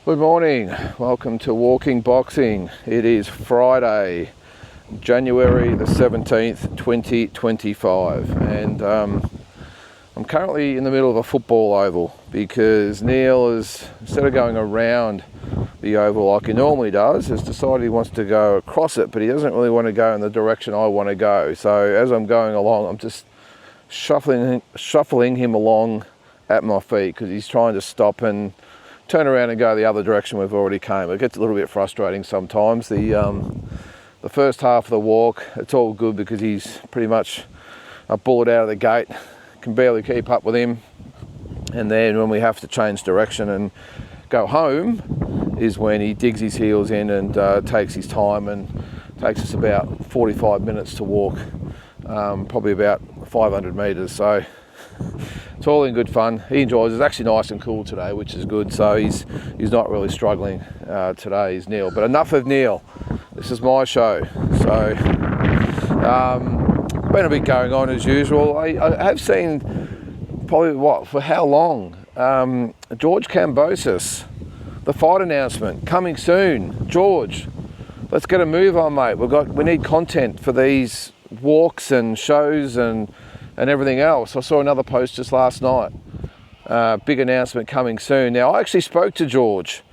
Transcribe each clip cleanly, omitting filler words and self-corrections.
Good morning, welcome to Walking Boxing. It is Friday, January the 17th, 2025, and I'm currently in the middle of a football oval because Neil is, instead of going around the oval like he normally does, has decided he wants to go across it, but he doesn't really want to go in the direction I want to go. So as I'm going along, I'm just shuffling him along at my feet because he's trying to stop and turn around and go the other direction we've already came. It gets a little bit frustrating sometimes. The first half of the walk, it's all good because he's pretty much a bullet out of the gate, can barely keep up with him. And then when we have to change direction and go home is when he digs his heels in and takes his time, and takes us about 45 minutes to walk, probably about 500 metres. So it's all in good fun. He enjoys it. It's actually nice and cool today, which is good. So he's not really struggling today, is Neil. But enough of Neil. This is my show. So been a bit going on as usual. I have seen probably for how long? George Kambosos, the fight announcement coming soon. George, let's get a move on, mate. We need content for these walks and shows and everything else. I saw another post just last night. Big announcement coming soon. Now, I actually spoke to George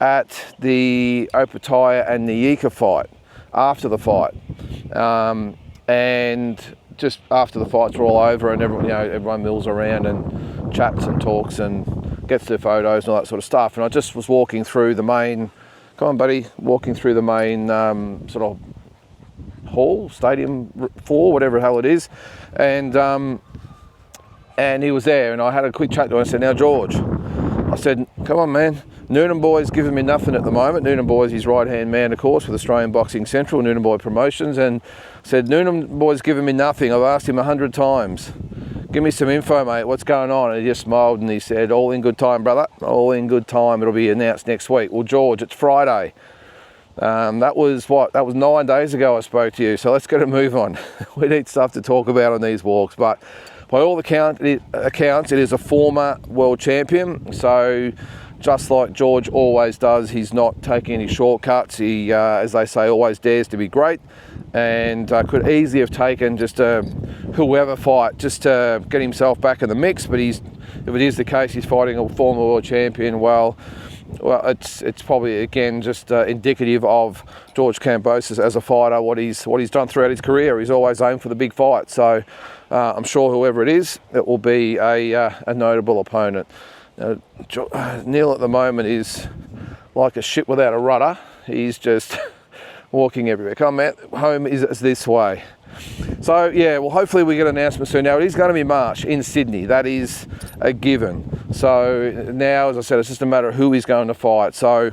at the Opataya and Nyika fight, after the fight. And just after the fights were all over and everyone mills around and chats and talks and gets their photos and all that sort of stuff. And I just was walking through the main, walking through the main sort of hall, stadium 4, whatever the hell it is, and he was there, and I had a quick chat to him. I said, "Now George," I said, "come on, man, Noonan Boy's giving me nothing at the moment." Noonan Boy's his right-hand man, of course, with Australian Boxing Central, Noonan Boy Promotions, and said, "Noonan Boy's giving me nothing. I've asked him 100 times. Give me some info, mate. What's going on?" And he just smiled and he said, "All in good time, brother. All in good time. It'll be announced next week." Well, George, it's Friday. That was 9 days ago I spoke to you, so let's get a move on. We need stuff to talk about on these walks, but by all accounts, it is a former world champion, so just like George always does, he's not taking any shortcuts. He, as they say, always dares to be great, and could easily have taken just a whoever fight just to get himself back in the mix, but if it is the case he's fighting a former world champion, well, it's probably again just indicative of George Kambosos as a fighter, what he's done throughout his career. He's always aimed for the big fight, so I'm sure whoever it will be a notable opponent. Neil at the moment is like a ship without a rudder. He's just walking everywhere. Come on, man, home is this way. So yeah, well, hopefully we get an announcement soon. Now, it is going to be March in Sydney. That is a given. So now, as I said, it's just a matter of who is going to fight. So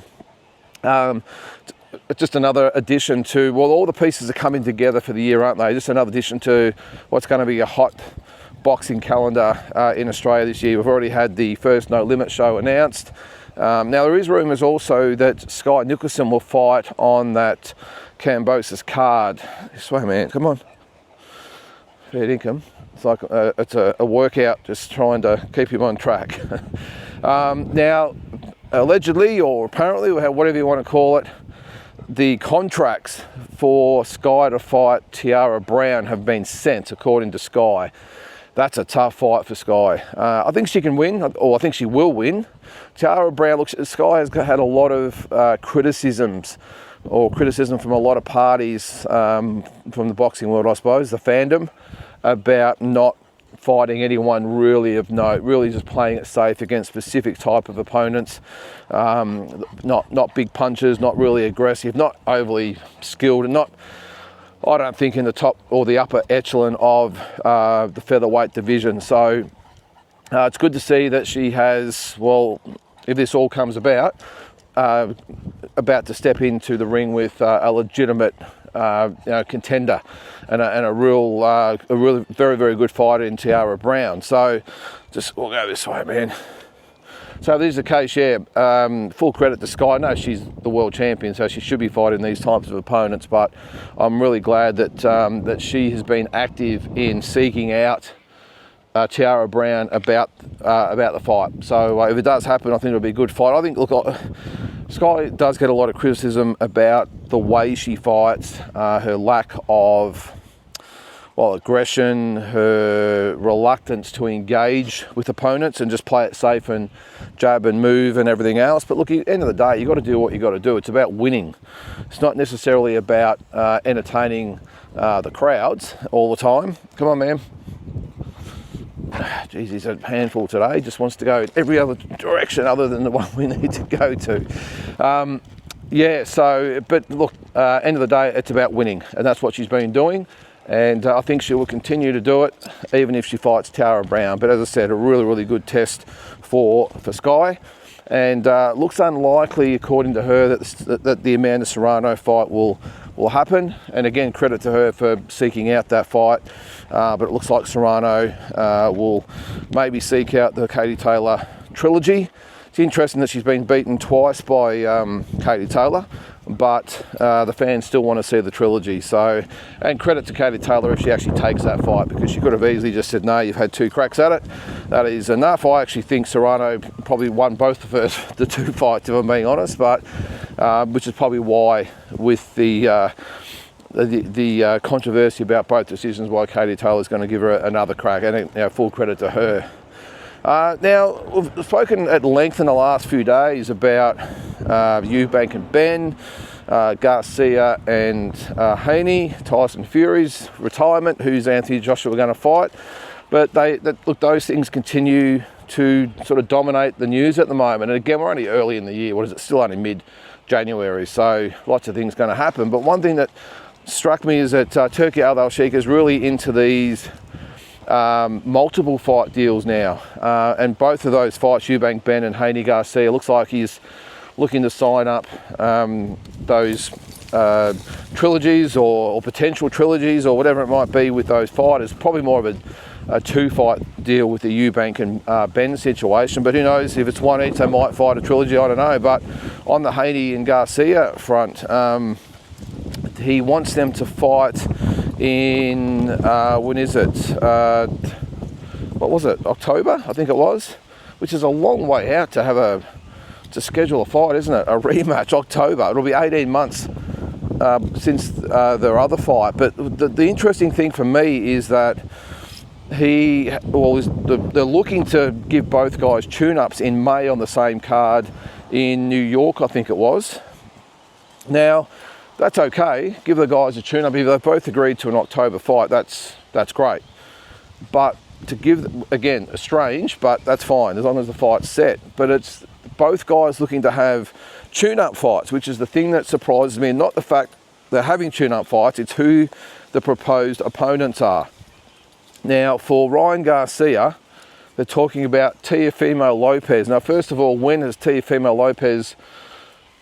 just another addition to, well, all the pieces are coming together for the year, aren't they? Just another addition to what's going to be a hot boxing calendar in Australia this year. We've already had the first No Limit show announced. Now, there is rumours also that Skye Nicolson will fight on that Kambosos card. This way, man, come on. Fair income. It's like it's a workout, just trying to keep him on track. Now, allegedly or apparently, whatever you want to call it, the contracts for Skye to fight Tiara Brown have been sent, according to Skye. That's a tough fight for Skye. I think she can win, or I think she will win. Tiara Brown, look, Skye has had a lot of criticism from a lot of parties from the boxing world, I suppose, the fandom, about not fighting anyone really of note, really just playing it safe against specific type of opponents, not big punches, not really aggressive, not overly skilled, and not, I don't think, in the top or the upper echelon of the featherweight division. So it's good to see that she has, well, if this all comes about to step into the ring with a legitimate contender and a really very, very good fighter in Tiara Brown. So we'll go this way, man. So if this is the case, yeah, full credit to Skye. I know she's the world champion, so she should be fighting these types of opponents, but I'm really glad that that she has been active in seeking out Tiara Brown about the fight. So if it does happen, I think it'll be a good fight. I think, look, Skye does get a lot of criticism about the way she fights, her lack of aggression, her reluctance to engage with opponents and just play it safe and jab and move and everything else. But look, at the end of the day, you've got to do what you've got to do. It's about winning. It's not necessarily about entertaining the crowds all the time. Come on, man. Geez, he's a handful today. He just wants to go every other direction other than the one we need to go to. But look, end of the day, it's about winning, and that's what she's been doing. And I think she will continue to do it, even if she fights Tara Brown. But as I said, a really, really good test for Skye. And looks unlikely, according to her, that the Amanda Serrano fight will happen. And again, credit to her for seeking out that fight. But it looks like Serrano will maybe seek out the Katie Taylor trilogy. It's interesting that she's been beaten twice by Katie Taylor, but the fans still want to see the trilogy. So, and credit to Katie Taylor if she actually takes that fight, because she could have easily just said, no, you've had 2 cracks at it. That is enough. I actually think Serrano probably won both the 2 fights, if I'm being honest, but which is probably why, with the controversy about both decisions, why Katie Taylor's going to give her another crack, and full credit to her. Now, we've spoken at length in the last few days about Eubank and Benn, Garcia and Haney, Tyson Fury's retirement, who's Anthony Joshua going to fight. But look, those things continue to sort of dominate the news at the moment. And again, we're only early in the year. What is it? Still only mid-January. So lots of things going to happen. But one thing that struck me is that Turki Al-Alshikh is really into these multiple fight deals now, and both of those fights, Eubank, Benn and Haney, Garcia, looks like he's looking to sign up those trilogies or potential trilogies or whatever it might be with those fighters. Probably more of a 2-fight deal with the Eubank and Benn situation, but who knows, if it's one each they might fight a trilogy, I don't know. But on the Haney and Garcia front, he wants them to fight in, when is it? What was it? October, I think it was, which is a long way out to schedule a fight, isn't it? A rematch, October. It'll be 18 months since their other fight. But the interesting thing for me is that they're looking to give both guys tune-ups in May on the same card in New York, I think it was. Now, that's okay. Give the guys a tune-up. If they've both agreed to an October fight, that's great. But to give, again, strange, but that's fine as long as the fight's set. But it's both guys looking to have tune-up fights, which is the thing that surprises me. Not the fact they're having tune-up fights, it's who the proposed opponents are. Now, for Ryan Garcia, they're talking about Teofimo Lopez. Now, first of all, when has Teofimo Lopez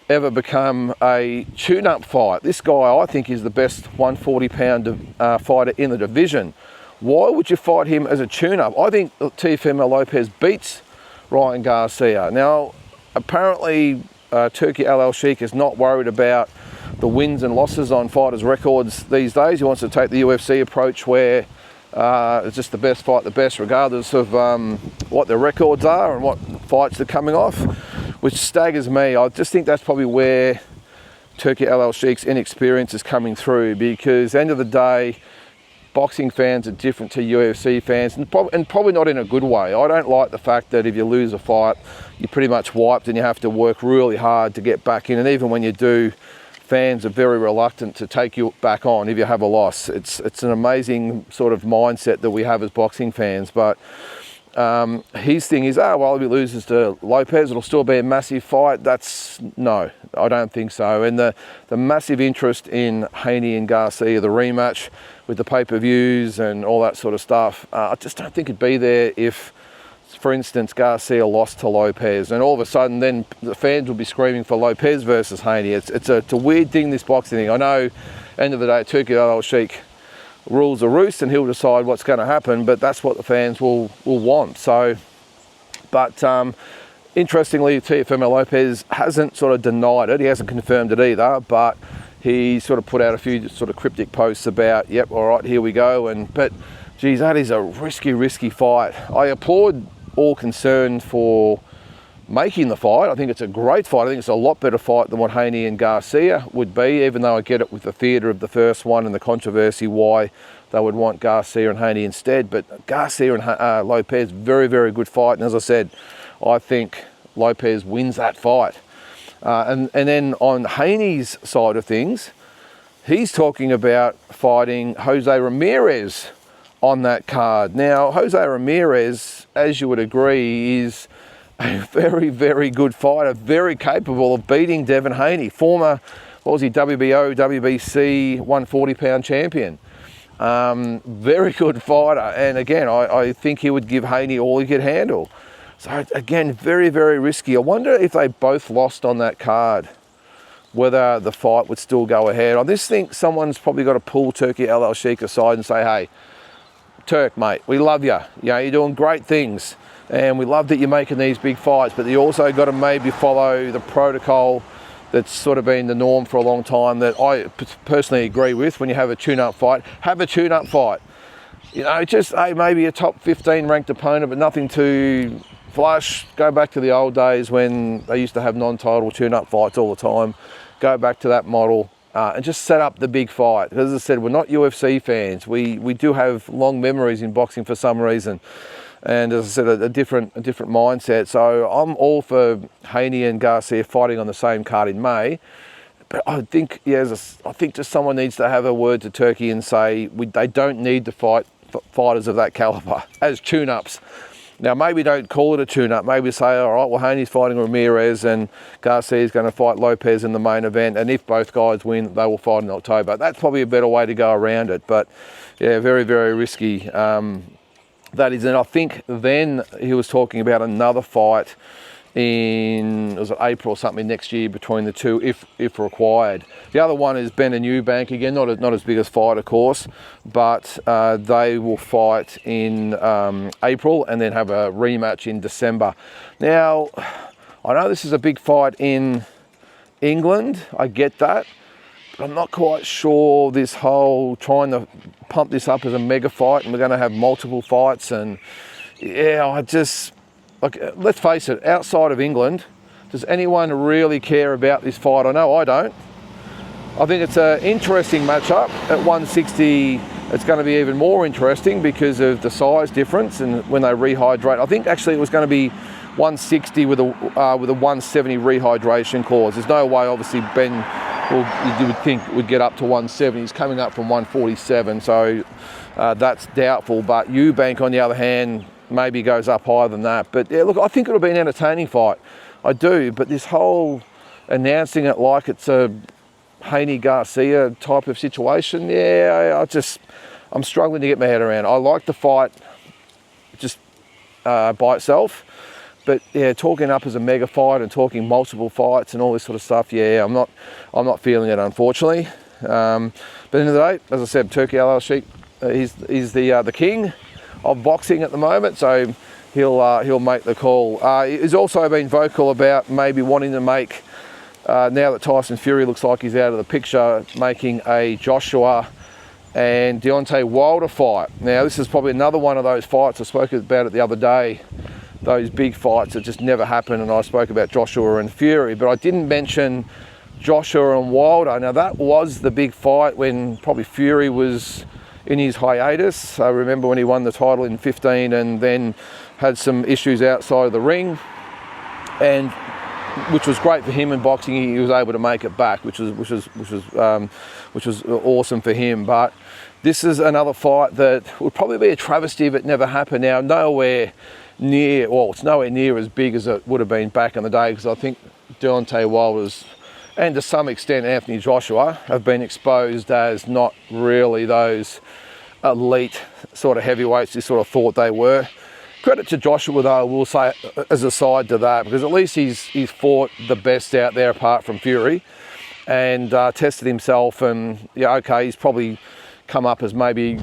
ever become a tune-up fight? This guy, I think, is the best 140-pound fighter in the division. Why would you fight him as a tune-up? I think Teofimo Lopez beats Ryan Garcia. Now, apparently, Turki Al-Alshikh is not worried about the wins and losses on fighters' records these days. He wants to take the UFC approach where it's just the best fight the best, regardless of what their records are and what fights they're coming off, which staggers me. I just think that's probably where Turki Al-Alshikh's inexperience is coming through, because at the end of the day, boxing fans are different to UFC fans, and probably not in a good way. I don't like the fact that if you lose a fight, you're pretty much wiped and you have to work really hard to get back in. And even when you do, fans are very reluctant to take you back on if you have a loss. It's an amazing sort of mindset that we have as boxing fans. But his thing is, well, if he loses to Lopez, it'll still be a massive fight. No, I don't think so. And the massive interest in Haney and Garcia, the rematch with the pay-per-views and all that sort of stuff, I just don't think it'd be there if, for instance, Garcia lost to Lopez, and all of a sudden then the fans will be screaming for Lopez versus Haney. It's a weird thing, this boxing thing. I know, end of the day, Turki Al-Alshikh rules the roost and he'll decide what's going to happen, but that's what the fans will want. So, but interestingly, Teofimo Lopez hasn't sort of denied it. He hasn't confirmed it either, but he sort of put out a few sort of cryptic posts about, yep, all right, here we go. But geez, that is a risky fight. I applaud all concerned for making the fight. I think it's a great fight. I think it's a lot better fight than what Haney and Garcia would be, even though I get it with the theatre of the first one and the controversy why they would want Garcia and Haney instead. But Garcia and Lopez, very good fight. And as I said, I think Lopez wins that fight. And then on Haney's side of things, he's talking about fighting Jose Ramirez on that card. Now, Jose Ramirez, as you would agree, is a very good fighter, very capable of beating Devin Haney, former, what was he, WBO, WBC 140-pound champion. Very good fighter, and again, I think he would give Haney all he could handle. So again, very risky. I wonder if they both lost on that card, whether the fight would still go ahead. I just think someone's probably got to pull Turki Al-Alshikh aside and say, hey, Turk, mate, we love you. You know, you're doing great things, and we love that you're making these big fights, but you also got to maybe follow the protocol that's sort of been the norm for a long time that I personally agree with. When you have a tune-up fight, have a tune-up fight. You know, just, hey, maybe a top 15 ranked opponent, but nothing too flush. Go back to the old days when they used to have non-title tune-up fights all the time. Go back to that model and just set up the big fight. As I said, we're not UFC fans. We do have long memories in boxing for some reason. And as I said, a different mindset. So I'm all for Haney and Garcia fighting on the same card in May. But I think, I think just someone needs to have a word to Turkey and say they don't need to fight fighters of that caliber as tune-ups. Now, maybe don't call it a tune-up. Maybe say, all right, well, Haney's fighting Ramirez and Garcia's going to fight Lopez in the main event. And if both guys win, they will fight in October. That's probably a better way to go around it. But yeah, very risky. That is, and I think then he was talking about another fight in, was it April or something next year between the two, if required. The other one is Benn and Eubank, again, not as big as fight, of course, but they will fight in April and then have a rematch in December. Now, I know this is a big fight in England, I get that, but I'm not quite sure this whole trying to pump this up as a mega fight and we're going to have multiple fights. And yeah, I just, like, let's face it, outside of England, does anyone really care about this fight? I know I don't. I think it's an interesting matchup. At 160, it's going to be even more interesting because of the size difference and when they rehydrate. I think actually it was going to be 160 with a 170 rehydration clause. There's no way, obviously, Benn, you would think, would get up to 170. He's coming up from 147, so that's doubtful. But Eubank, on the other hand, maybe goes up higher than that. But yeah, look, I think it'll be an entertaining fight. I do, but this whole announcing it like it's a Haney Garcia type of situation, yeah, I'm struggling to get my head around. I like the fight just by itself, but yeah, talking up as a mega fight and talking multiple fights and all this sort of stuff, yeah, I'm not feeling it, unfortunately. But at the end of the day, as I said, Turki Al-Alshikh, he's the king of boxing at the moment, so he'll make the call. He's also been vocal about maybe wanting to make, now that Tyson Fury looks like he's out of the picture, making a Joshua and Deontay Wilder fight. Now, this is probably another one of those fights, I spoke about it the other day, those big fights that just never happen, and I spoke about Joshua and Fury, but I didn't mention Joshua and Wilder. Now, that was the big fight when probably Fury was in his hiatus. I remember when he won the title in 15 and then had some issues outside of the ring, and which was great for him in boxing. He was able to make it back, which was awesome for him. But this is another fight that would probably be a travesty if it never happened. Now, nowhere near, well, it's nowhere near as big as it would have been back in the day, because I think Deontay Wilder's, and to some extent Anthony Joshua, have been exposed as not really those elite sort of heavyweights you sort of thought they were. Credit to Joshua, though, I will say, as a side to that, because at least he's fought the best out there apart from Fury, and tested himself, and yeah, okay, he's probably come up as maybe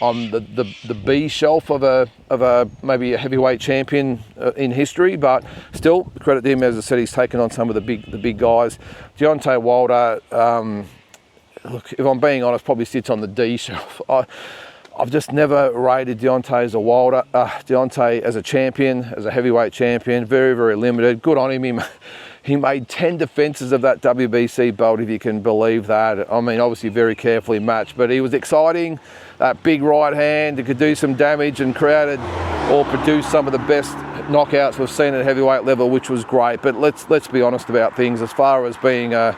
on the B shelf of a maybe a heavyweight champion in history, but still credit to him. As I said, he's taken on some of the big guys. Deontay Wilder, look, if I'm being honest, probably sits on the D shelf. I've just never rated Deontay as a champion, as a heavyweight champion. Very, very limited. Good on him. He made 10 defences of that WBC belt, if you can believe that. I mean, obviously very carefully matched, but he was exciting. That big right hand, he could do some damage and created or produced some of the best knockouts we've seen at heavyweight level, which was great. But let's be honest about things. As far as being a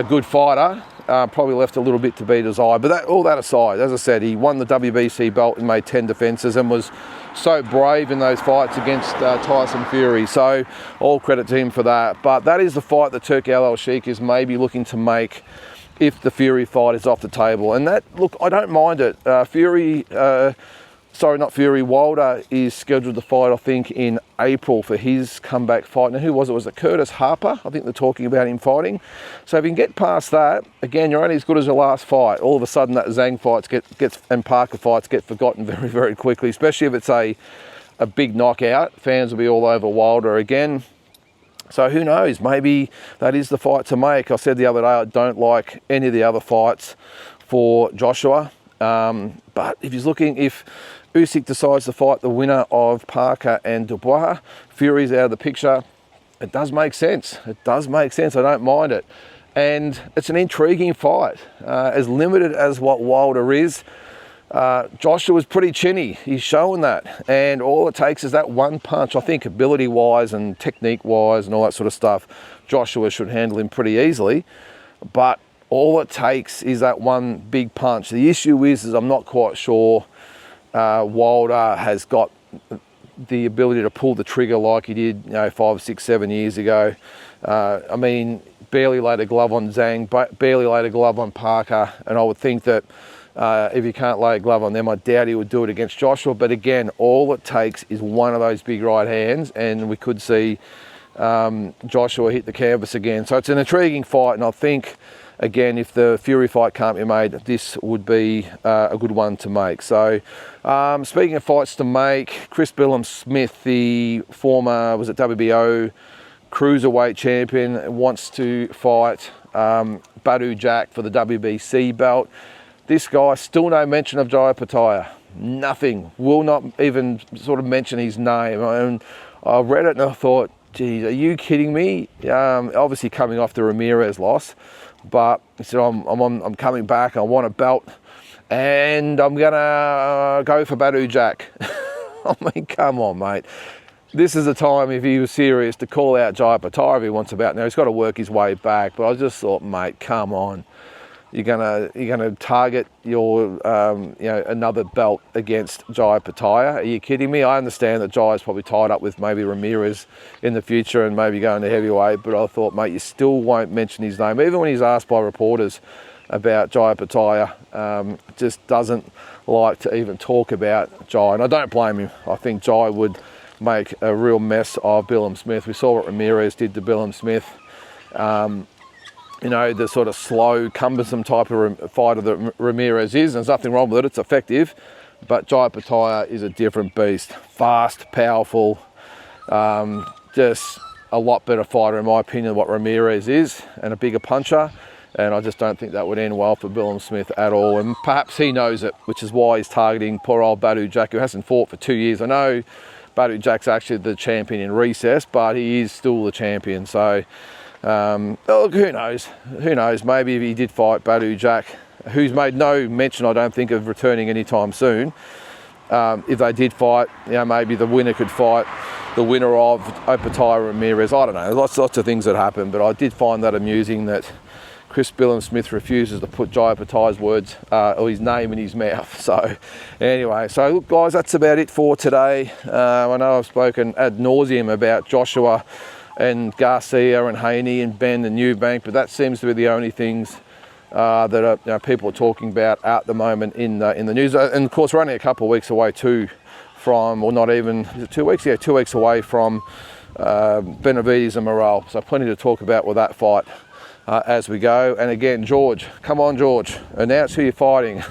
good fighter, probably left a little bit to be desired. But all that aside, as I said, he won the WBC belt and made 10 defences and was so brave in those fights against Tyson Fury. So all credit to him for that. But that is the fight that Turki Al-Alshikh is maybe looking to make if the Fury fight is off the table. And that, look, I don't mind it. Wilder is scheduled to fight, I think, in April for his comeback fight. Now, who was it? Was it Curtis Harper? I think they're talking about him fighting. So if you can get past that, again, you're only as good as your last fight. All of a sudden, that Zhang fights and Parker fights get forgotten very, very quickly, especially if it's a big knockout. Fans will be all over Wilder again. So who knows? Maybe that is the fight to make. I said the other day I don't like any of the other fights for Joshua. But if Usyk decides to fight the winner of Parker and Dubois, Fury's out of the picture, it does make sense. It does make sense. I don't mind it. And it's an intriguing fight. As limited as what Wilder is, Joshua's pretty chinny. He's showing that. And all it takes is that one punch. I think ability-wise and technique-wise and all that sort of stuff, Joshua should handle him pretty easily. But all it takes is that one big punch. The issue is I'm not quite sure Wilder has got the ability to pull the trigger like he did, 5, 6, 7 years ago. I mean, barely laid a glove on Zhang, barely laid a glove on Parker, and I would think that if you can't lay a glove on them, I doubt he would do it against Joshua. But again, all it takes is one of those big right hands, and we could see Joshua hit the canvas again. So it's an intriguing fight, and I think, again, if the Fury fight can't be made, this would be a good one to make. So, speaking of fights to make, Chris Billam-Smith, the former, WBO cruiserweight champion, wants to fight Badou Jack for the WBC belt. This guy, still no mention of Jai Pattaya. Nothing. Will not even sort of mention his name. And I read it and I thought, geez, are you kidding me? Obviously coming off the Ramirez loss. But he said, I'm coming back, I want a belt, and I'm going to go for Badou Jack. I mean, come on, mate. This is the time, if he was serious, to call out Jai Pattaya if he wants a belt. Now, he's got to work his way back, but I just thought, mate, come on. You're gonna target your another belt against Jai Pattaya. Are you kidding me? I understand that Jai is probably tied up with maybe Ramirez in the future and maybe going to heavyweight, but I thought, mate, you still won't mention his name. Even when he's asked by reporters about Jai Pattaya, just doesn't like to even talk about Jai, and I don't blame him. I think Jai would make a real mess of Billam-Smith. We saw what Ramirez did to Billam-Smith. The sort of slow, cumbersome type of fighter that Ramirez is. There's nothing wrong with it, it's effective. But Jai Pattaya is a different beast. Fast, powerful, just a lot better fighter, in my opinion, than what Ramirez is, and a bigger puncher. And I just don't think that would end well for Billam-Smith at all. And perhaps he knows it, which is why he's targeting poor old Badou Jack, who hasn't fought for 2 years. I know Badou Jack's actually the champion in recess, but he is still the champion. So, look, who knows? Who knows? Maybe if he did fight Badou Jack, who's made no mention, I don't think, of returning anytime soon. If they did fight, maybe the winner could fight the winner of Pattaya Ramirez. I don't know. Lots of things that happen, but I did find that amusing that Chris Billam-Smith refuses to put Jai Pattaya's words or his name in his mouth. So anyway, look, guys, that's about it for today. I know I've spoken ad nauseum about Joshua and Garcia and Haney and Benn and Eubank, but that seems to be the only things that people are talking about at the moment in the news. And of course, we're only a couple of weeks away too from, or not even, is it 2 weeks? Yeah, 2 weeks away from Benavidez and Morrell. So plenty to talk about with that fight as we go. And again, George, come on, George, announce who you're fighting.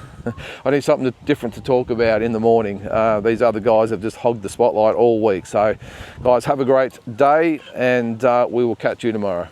I need something different to talk about in the morning. These other guys have just hogged the spotlight all week. So guys, have a great day, and we will catch you tomorrow.